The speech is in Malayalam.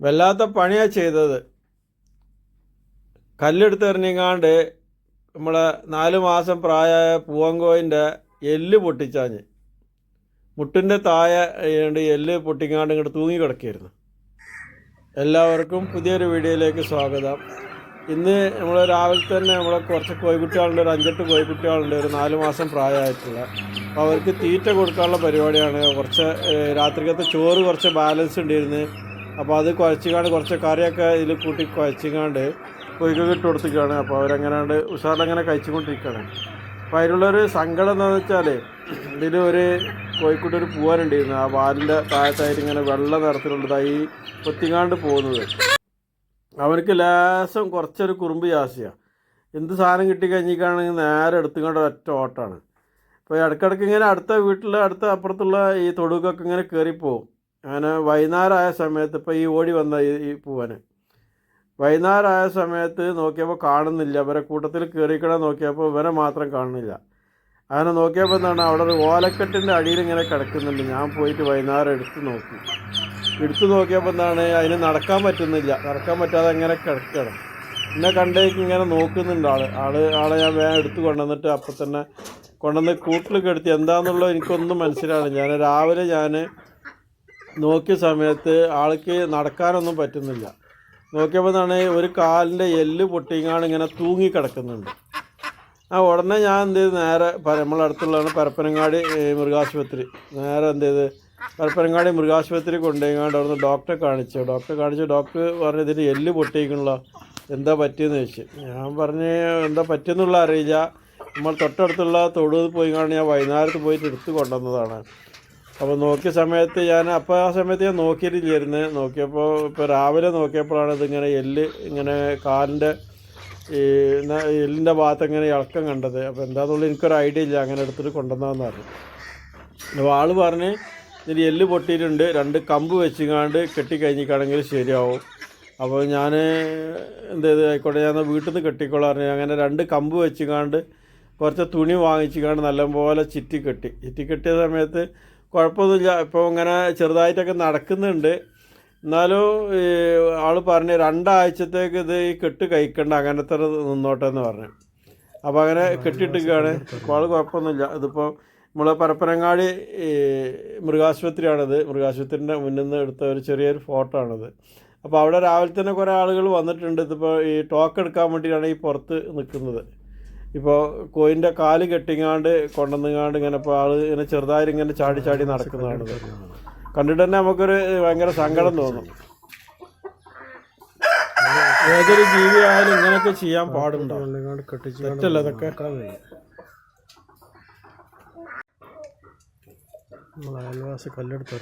വല്ലാത്ത പണിയാണ് ചെയ്തത്. കല്ലെടുത്ത് എറിഞ്ഞിങ്ങാണ്ട് നമ്മളെ 4 മാസം പ്രായമായ പൂവങ്കോയിൻ്റെ എല്ല് പൊട്ടിച്ചാഞ്ഞ് മുട്ടിൻ്റെ താഴെ എല്ല് പൊട്ടിങ്ങാണ്ട് ഇങ്ങോട്ട് തൂങ്ങി കിടക്കുകയായിരുന്നു. എല്ലാവർക്കും പുതിയൊരു വീഡിയോയിലേക്ക് സ്വാഗതം. ഇന്ന് നമ്മൾ രാവിലെ തന്നെ നമ്മളെ കുറച്ച് കോഴിക്കുട്ടികളുണ്ട്, ഒരു 5-8 കോഴിക്കുട്ടികളുണ്ട്, ഒരു 4 മാസം പ്രായമായിട്ടുള്ള. അപ്പോൾ അവർക്ക് തീറ്റ കൊടുക്കാനുള്ള പരിപാടിയാണ്. കുറച്ച് രാത്രിക്കത്തെ ചോറ് കുറച്ച് ബാലൻസ് ഉണ്ടായിരുന്നു. അപ്പോൾ അത് കുഴച്ചിങ്ങാണ്ട് കുറച്ച് കറിയൊക്കെ ഇതിൽ കൂട്ടി കുഴച്ചിങ്ങാണ്ട് കോഴിക്കൊക്കെ ഇട്ട് കൊടുത്തിരിക്കുകയാണ്. അപ്പോൾ അവരങ്ങനെ ഉഷാറിലങ്ങനെ കഴിച്ചുകൊണ്ടിരിക്കുകയാണ്. അപ്പോൾ അതിലുള്ളൊരു സങ്കടം എന്താണെന്ന് വെച്ചാൽ, ഇതിൽ ഒരു കോഴിക്കുട്ടി ഒരു പൂവാനുണ്ടായിരുന്നു. ആ വാലിൻ്റെ താഴത്തായിട്ട് ഇങ്ങനെ വെള്ള നിറത്തിലുള്ളതായി കൊത്തിങ്ങാണ്ട് പോകുന്നത്. അവർക്ക് ലേശം കുറച്ചൊരു കുറുമ്പ് ജാസ്തിയാണ്. എന്ത് സാധനം കിട്ടിക്കഴിഞ്ഞിട്ടാണെങ്കിൽ നേരെ എടുത്തുകൊണ്ട് ഒറ്റ ഓട്ടമാണ്. അപ്പോൾ ഇടയ്ക്കിടയ്ക്ക് ഇങ്ങനെ അടുത്ത വീട്ടിൽ അപ്പുറത്തുള്ള ഈ തൊടുക്കൊക്കെ ഇങ്ങനെ കയറിപ്പോവും. അങ്ങനെ വൈകുന്നേരമായ സമയത്ത് ഇപ്പോൾ ഈ ഓടി വന്ന ഈ പൂവന് വൈകുന്നേരമായ സമയത്ത് നോക്കിയപ്പോൾ കാണുന്നില്ല. ഇവരെ കൂട്ടത്തിൽ കയറിക്കിടാൻ നോക്കിയപ്പോൾ ഇവരെ മാത്രം കാണുന്നില്ല. അങ്ങനെ നോക്കിയപ്പോൾ എന്താണ്, അവിടെ ഒരു ഓലക്കെട്ടിൻ്റെ അടിയിൽ ഇങ്ങനെ കിടക്കുന്നുണ്ട്. ഞാൻ പോയിട്ട് വൈകുന്നേരം എടുത്തു നോക്കിയപ്പോൾ എന്താണ്, അതിന് നടക്കാൻ പറ്റുന്നില്ല. നടക്കാൻ പറ്റാതെ അങ്ങനെ കിടക്കണം. എന്നെ കണ്ടേക്ക് ഇങ്ങനെ നോക്കുന്നുണ്ട് ആളെ ഞാൻ വേഗം എടുത്ത് കൊണ്ടുവന്നിട്ട് അപ്പം തന്നെ കൊണ്ടുവന്ന് കൂട്ടിൽ കെടുത്തി. എന്താണെന്നുള്ളത് എനിക്കൊന്നും മനസ്സിലാവില്ല. രാവിലെ നോക്കിയ സമയത്ത് ആൾക്ക് നടക്കാനൊന്നും പറ്റുന്നില്ല. നോക്കിയപ്പോൾ എന്താണ്, ഒരു കാലിൻ്റെ എല്ല് പൊട്ടിങ്ങാണ് ഇങ്ങനെ തൂങ്ങി കിടക്കുന്നുണ്ട്. ഉടനെ ഞാൻ എന്ത് ചെയ്ത് നേരെ നമ്മളടുത്തുള്ളതാണ് പരപ്പനങ്ങാടി മൃഗാശുപത്രി. നേരെ എന്ത് ചെയ്ത് പരപ്പനങ്ങാടി മൃഗാശുപത്രി കൊണ്ടുപോയിങ്ങാണ്ട് അവിടുന്ന് ഡോക്ടറെ കാണിച്ചു. ഡോക്ടർ പറഞ്ഞു, ഇതിന് എല്ല് പൊട്ടിക്കണല്ലോ, എന്താ പറ്റിയെന്ന് ചോദിച്ചു. ഞാൻ പറഞ്ഞ് എന്താ പറ്റിയെന്നുള്ള അറിയില്ല, നമ്മൾ തൊട്ടടുത്തുള്ള തൊടുത് പോയിങ്ങാണ്ട് ഞാൻ വൈകുന്നേരത്ത് പോയിട്ട് എടുത്ത് കൊണ്ടുവന്നതാണ്. അപ്പോൾ നോക്കിയ സമയത്ത് ആ സമയത്ത് ഞാൻ നോക്കിയിട്ടില്ലായിരുന്നു. ഇപ്പോൾ രാവിലെ നോക്കിയപ്പോഴാണ് ഇതിങ്ങനെ എല്ല് ഇങ്ങനെ കാലിൻ്റെ എല്ലിൻ്റെ ഭാഗത്ത് ഇങ്ങനെ ഇളക്കം കണ്ടത്. അപ്പോൾ എന്താണെന്നുള്ളത് എനിക്കൊരു ഐഡിയ ഇല്ല. അങ്ങനെ എടുത്തിട്ട് കൊണ്ടുവന്നതെന്ന് പറഞ്ഞു. അപ്പോൾ ആൾ പറഞ്ഞ് ഇതിൽ എല്ല് പൊട്ടിയിട്ടുണ്ട്, 2 കമ്പ് വെച്ചിങ്ങാണ്ട് കെട്ടിക്കഴിഞ്ഞിട്ടാണെങ്കിൽ ശരിയാവും. അപ്പോൾ ഞാൻ എന്ത് ചെയ്ത് ആയിക്കോട്ടെ, ഞാൻ വീട്ടിൽ നിന്ന് കെട്ടിക്കോളാം പറഞ്ഞു. അങ്ങനെ 2 കമ്പ് വെച്ചിങ്ങാണ്ട് കുറച്ച് തുണി വാങ്ങിച്ചിങ്ങാണ്ട് നല്ലപോലെ ചുറ്റിക്കെട്ടിയ സമയത്ത് കുഴപ്പമൊന്നുമില്ല. ഇപ്പോൾ ഇങ്ങനെ ചെറുതായിട്ടൊക്കെ നടക്കുന്നുണ്ട്. എന്നാലും ആൾ പറഞ്ഞ് 2 ആഴ്ചത്തേക്ക് ഇത് ഈ കെട്ട് കഴിക്കണ്ട, അങ്ങനത്തെ നിന്നോട്ടെ എന്ന് പറഞ്ഞു. അപ്പോൾ അങ്ങനെ കെട്ടിയിട്ടിരിക്കുകയാണ്. അപ്പോൾ ആൾ കുഴപ്പമൊന്നുമില്ല. ഇതിപ്പോൾ നമ്മൾ പരപ്പനങ്ങാടി മൃഗാശുപത്രിയാണിത്. മൃഗാശുപത്രിൻ്റെ മുന്നിൽ നിന്ന് എടുത്ത ഒരു ചെറിയൊരു ഫോട്ടോ ആണിത്. അപ്പോൾ അവിടെ രാവിലെ തന്നെ കുറേ ആളുകൾ വന്നിട്ടുണ്ട്. ഇതിപ്പോൾ ഈ ടോക്ക് എടുക്കാൻ വേണ്ടിയിട്ടാണ് ഈ പുറത്ത് നിൽക്കുന്നത്. ഇപ്പോൾ കോയിൻ്റെ കാല് കെട്ടിങ്ങാണ്ട് കൊണ്ടുവന്നുങ്ങാണ്ട് ഇങ്ങനെ ഇപ്പോൾ ആൾ ഇങ്ങനെ ചെറുതായിട്ട് ഇങ്ങനെ ചാടി നടക്കുന്നതാണിത്. കണ്ടിട്ട് തന്നെ നമുക്കൊരു ഭയങ്കര സങ്കടം തോന്നും. ഏതൊരു ജീവിയായാലും ഇങ്ങനെയൊക്കെ ചെയ്യാൻ പാടുണ്ടോ? തെറ്റല്ല ഇതൊക്കെ. അയൽവാസി കല്ലെടുത്ത്